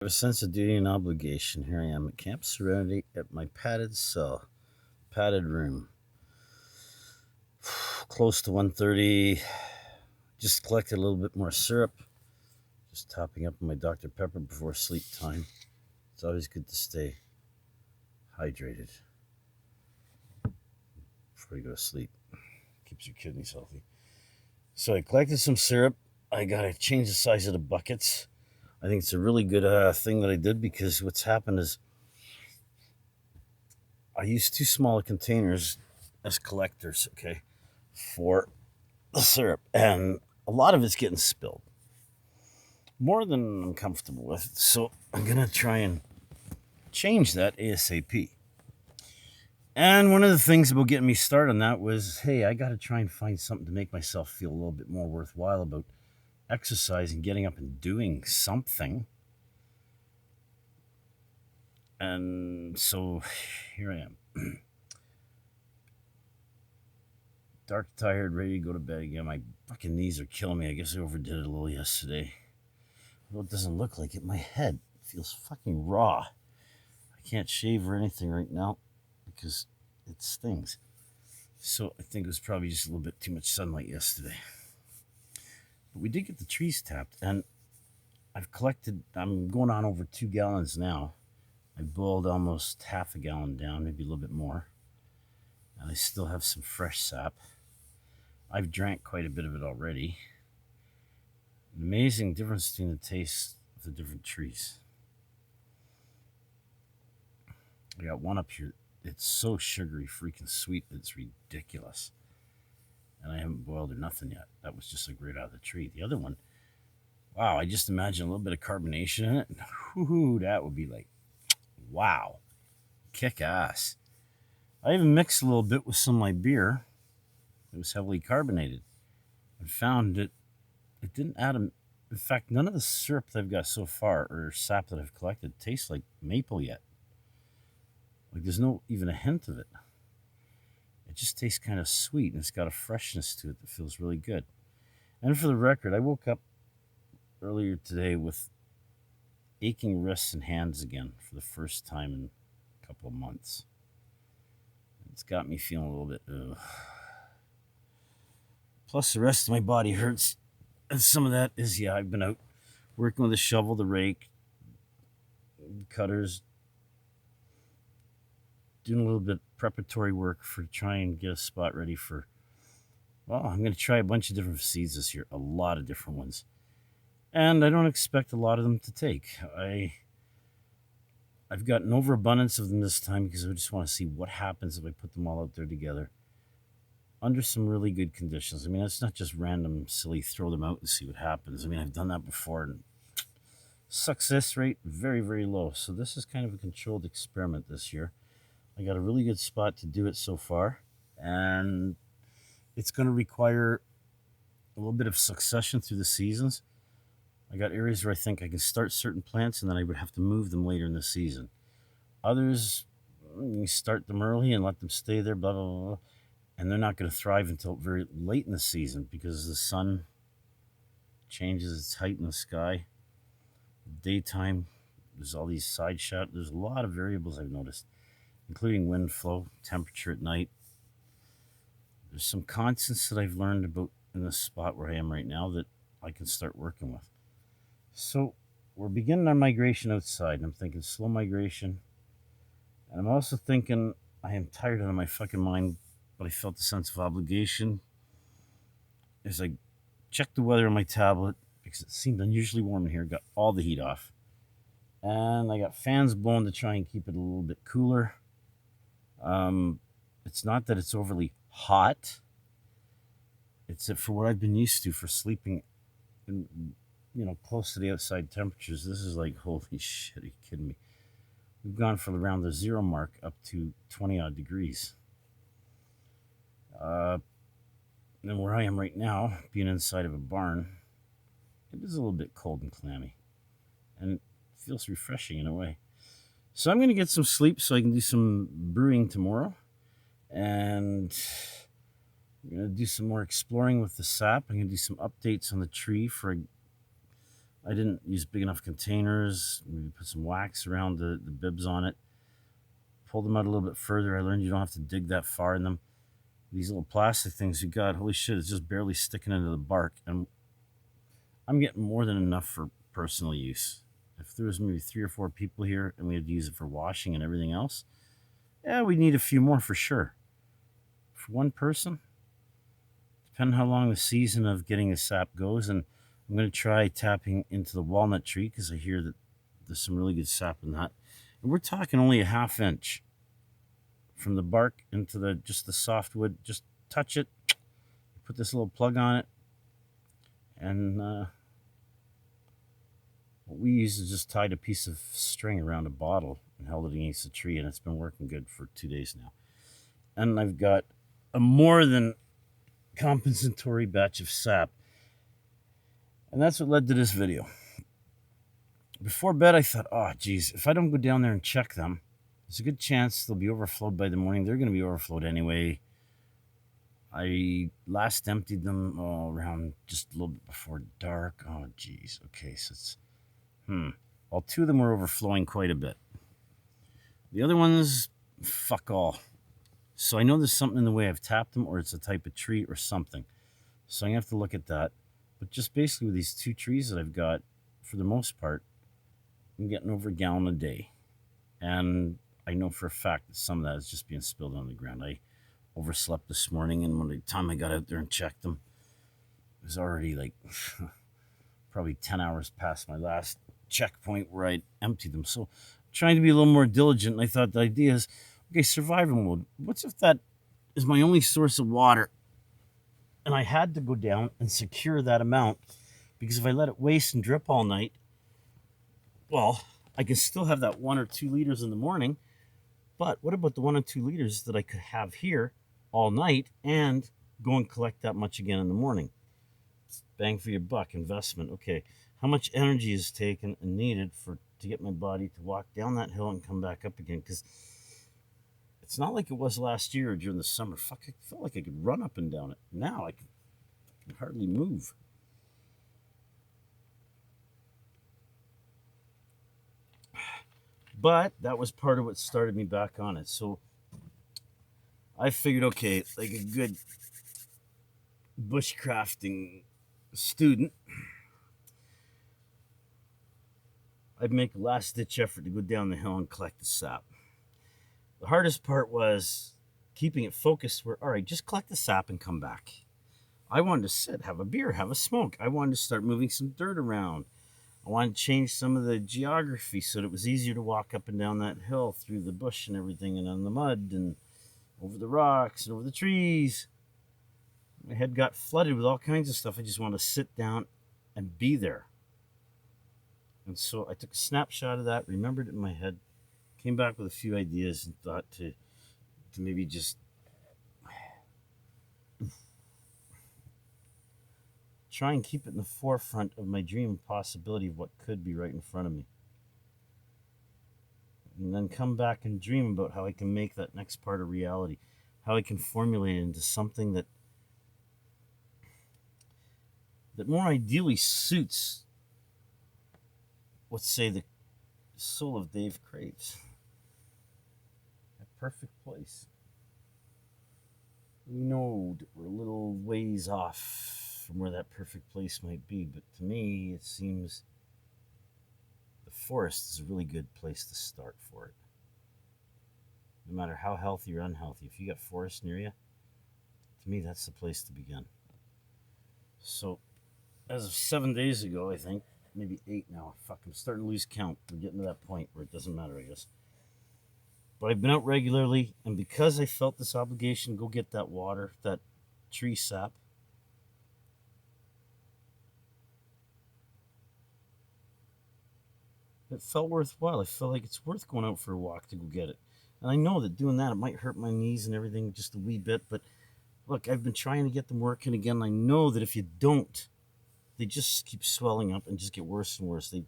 A sense of duty and obligation. Here I am at Camp Serenity at my padded cell, padded room. Close to 1:30. Just collected a little bit more syrup. Just topping up on my Dr. Pepper before sleep time. It's always good to stay hydrated before you go to sleep. Keeps your kidneys healthy. So I collected some syrup. I gotta change the size of the buckets. I think it's a really good thing that I did because what's happened is I used too small containers as collectors, okay, for the syrup, and a lot of it's getting spilled, more than I'm comfortable with. So I'm gonna try and change that ASAP. And one of the things about getting me started on that was, hey, I got to try and find something to make myself feel a little bit more worthwhile about exercising, getting up and doing something. And so here I am. Dark, tired, ready to go to bed again. My fucking knees are killing me. I guess I overdid it a little yesterday. Well, it doesn't look like it. My head feels fucking raw. I can't shave or anything right now because it stings. So I think it was probably just a little bit too much sunlight yesterday. But we did get the trees tapped, and I'm going on over 2 gallons now. I boiled almost half a gallon down, maybe a little bit more. And I still have some fresh sap. I've drank quite a bit of it already. An amazing difference between the taste of the different trees. I got one up here. It's so sugary, freaking sweet, it's ridiculous. And I haven't boiled or nothing yet. That was just like right out of the tree. The other one, wow, I just imagine a little bit of carbonation in it. Whoo, that would be like, wow, kick ass. I even mixed a little bit with some of my beer. It was heavily carbonated. I found that it didn't add a. In fact, none of the syrup that I've got so far or sap that I've collected tastes like maple yet. Like there's no even a hint of it. It just tastes kind of sweet and it's got a freshness to it that feels really good. And for the record, I woke up earlier today with aching wrists and hands again for the first time in a couple of months. It's got me feeling a little bit. Ugh. Plus, the rest of my body hurts. And some of that is, yeah, I've been out working with a shovel, the rake, cutters, doing a little bit of preparatory work for trying to get a spot ready for. Well, I'm going to try a bunch of different seeds this year, a lot of different ones. And I don't expect a lot of them to take. I've got an overabundance of them this time because I just want to see what happens if I put them all out there together under some really good conditions. I mean, it's not just random, silly, throw them out and see what happens. I mean, I've done that before, and success rate very, very low. So this is kind of a controlled experiment this year. I got a really good spot to do it so far, and it's going to require a little bit of succession through the seasons. I got areas where I think I can start certain plants, and then I would have to move them later in the season. Others, you start them early and let them stay there, blah, blah, blah. And they're not going to thrive until very late in the season because the sun changes its height in the sky. Daytime, there's all these side shots. There's a lot of variables I've noticed, including wind flow, temperature at night. There's some constants that I've learned about in this spot where I am right now that I can start working with. So we're beginning our migration outside, and I'm thinking slow migration. And I'm also thinking I am tired out of my fucking mind, but I felt a sense of obligation as I checked the weather on my tablet because it seemed unusually warm in here. Got all the heat off. And I got fans blowing to try and keep it a little bit cooler. It's not that it's overly hot. It's that for what I've been used to for sleeping in, close to the outside temperatures, this is like, holy shit, are you kidding me? We've gone from around the 0 mark up to 20 odd degrees. And where I am right now, being inside of a barn, it is a little bit cold and clammy. And it feels refreshing in a way. So I'm going to get some sleep so I can do some brewing tomorrow. And I'm going to do some more exploring with the sap. I'm going to do some updates on the tree for I didn't use big enough containers. Maybe put some wax around the bibs on it. Pulled them out a little bit further. I learned you don't have to dig that far in them. These little plastic things you got, holy shit, it's just barely sticking into the bark. And I'm getting more than enough for personal use. If there was maybe 3 or 4 people here and we had to use it for washing and everything else, yeah, we need a few more for sure. For one person, depending how long the season of getting the sap goes, and I'm going to try tapping into the walnut tree because I hear that there's some really good sap in that. And we're talking only a ½ inch from the bark into just the softwood. Just touch it, put this little plug on it, and what we use is just tied a piece of string around a bottle and held it against the tree, and it's been working good for 2 days now. And I've got a more than compensatory batch of sap. And that's what led to this video. Before bed, I thought, oh, geez, if I don't go down there and check them, there's a good chance they'll be overflowed by the morning. They're going to be overflowed anyway. I last emptied them around just a little bit before dark. Oh, geez. Okay, so it's, well, 2 of them were overflowing quite a bit. The other ones, fuck all. So I know there's something in the way I've tapped them, or it's a type of tree or something. So I'm going to have to look at that. But just basically with these 2 trees that I've got, for the most part, I'm getting over a gallon a day. And I know for a fact that some of that is just being spilled on the ground. I overslept this morning, and by the time I got out there and checked them, it was already like probably 10 hours past my last checkpoint where I'd emptied them. So I'm trying to be a little more diligent, and I thought the idea is, okay, survival mode. What's if that is my only source of water and I had to go down and secure that amount? Because if I let it waste and drip all night, well, I can still have that 1 or 2 liters in the morning. But what about the 1 or 2 liters that I could have here all night and go and collect that much again in the morning? Bang for your buck investment. Okay, how much energy is taken and needed to get my body to walk down that hill and come back up again? Because it's not like it was last year or during the summer. Fuck, I felt like I could run up and down it. Now I can hardly move. But that was part of what started me back on it. So I figured, okay, like a good bushcrafting student, I'd make a last-ditch effort to go down the hill and collect the sap. The hardest part was keeping it focused where, all right, just collect the sap and come back. I wanted to sit, have a beer, have a smoke. I wanted to start moving some dirt around. I wanted to change some of the geography so that it was easier to walk up and down that hill through the bush and everything, and on the mud and over the rocks and over the trees. My head got flooded with all kinds of stuff. I just wanted to sit down and be there. And so I took a snapshot of that, remembered it in my head, came back with a few ideas, and thought to maybe just try and keep it in the forefront of my dream and possibility of what could be right in front of me. And then come back and dream about how I can make that next part a reality, how I can formulate it into something that more ideally suits, let's say, the soul of Dave craves. A perfect place. We know that we're a little ways off from where that perfect place might be, but to me, it seems the forest is a really good place to start for it. No matter how healthy or unhealthy, if you got forest near you, to me, that's the place to begin. So, as of 7 days ago, I think, maybe 8 now, fuck, I'm starting to lose count. We're getting to that point where it doesn't matter, I guess. But I've been out regularly, and because I felt this obligation to go get that water, that tree sap, it felt worthwhile. I felt like it's worth going out for a walk to go get it. And I know that doing that, it might hurt my knees and everything just a wee bit, but look, I've been trying to get them working again. I know that if you don't, they just keep swelling up and just get worse and worse. The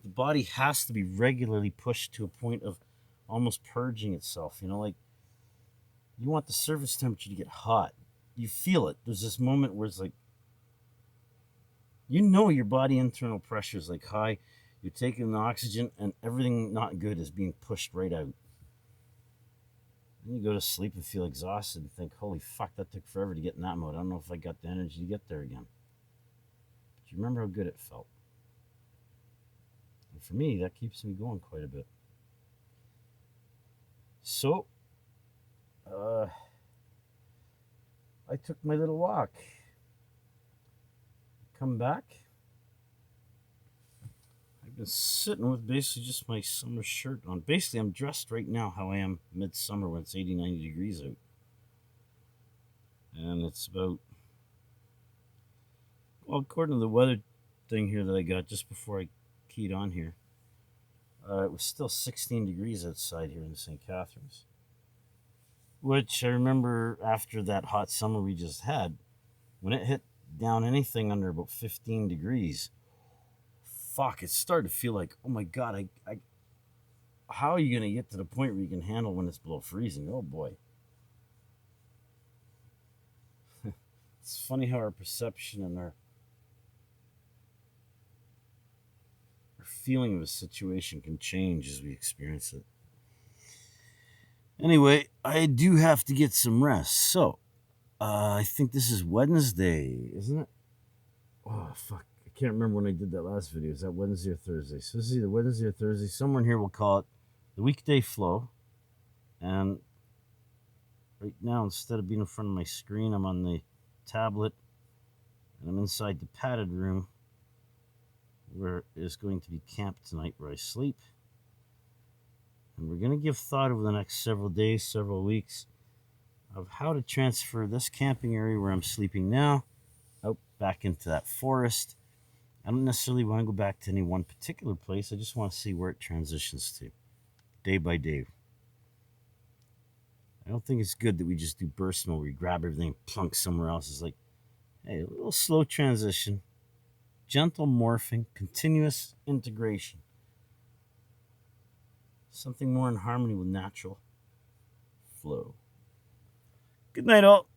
body has to be regularly pushed to a point of almost purging itself. You know, like, you want the surface temperature to get hot. You feel it. There's this moment where it's like, You know your body internal pressure is like high. You're taking the oxygen, and everything not good is being pushed right out. Then you go to sleep and feel exhausted and think, holy fuck, that took forever to get in that mode. I don't know if I got the energy to get there again. But you remember how good it felt. And for me, that keeps me going quite a bit. So, I took my little walk. Come back. I've been sitting with basically just my summer shirt on. Basically, I'm dressed right now how I am midsummer when it's 80, 90 degrees out. And it's about, well, according to the weather thing here that I got just before I keyed on here, it was still 16 degrees outside here in St. Catharines. Which I remember after that hot summer we just had, when it hit down anything under about 15 degrees, fuck, it started to feel like, oh my God, how are you going to get to the point where you can handle when it's below freezing? Oh boy. It's funny how our perception and our feeling of a situation can change as we experience it. Anyway, I do have to get some rest. So, I think this is Wednesday, isn't it? Oh, fuck. I can't remember when I did that last video. Is that Wednesday or Thursday? So, this is either Wednesday or Thursday. Someone here will call it the weekday flow. And right now, instead of being in front of my screen, I'm on the tablet. And I'm inside the padded room where is going to be camp tonight where I sleep. And we're going to give thought over the next several days, several weeks, of how to transfer this camping area where I'm sleeping now out back into that forest. I don't necessarily want to go back to any one particular place. I just want to see where it transitions to, day by day. I don't think it's good that we just do burst mode where we grab everything and plunk somewhere else. It's like, hey, a little slow transition, gentle morphing, continuous integration. Something more in harmony with natural flow. Good night, all.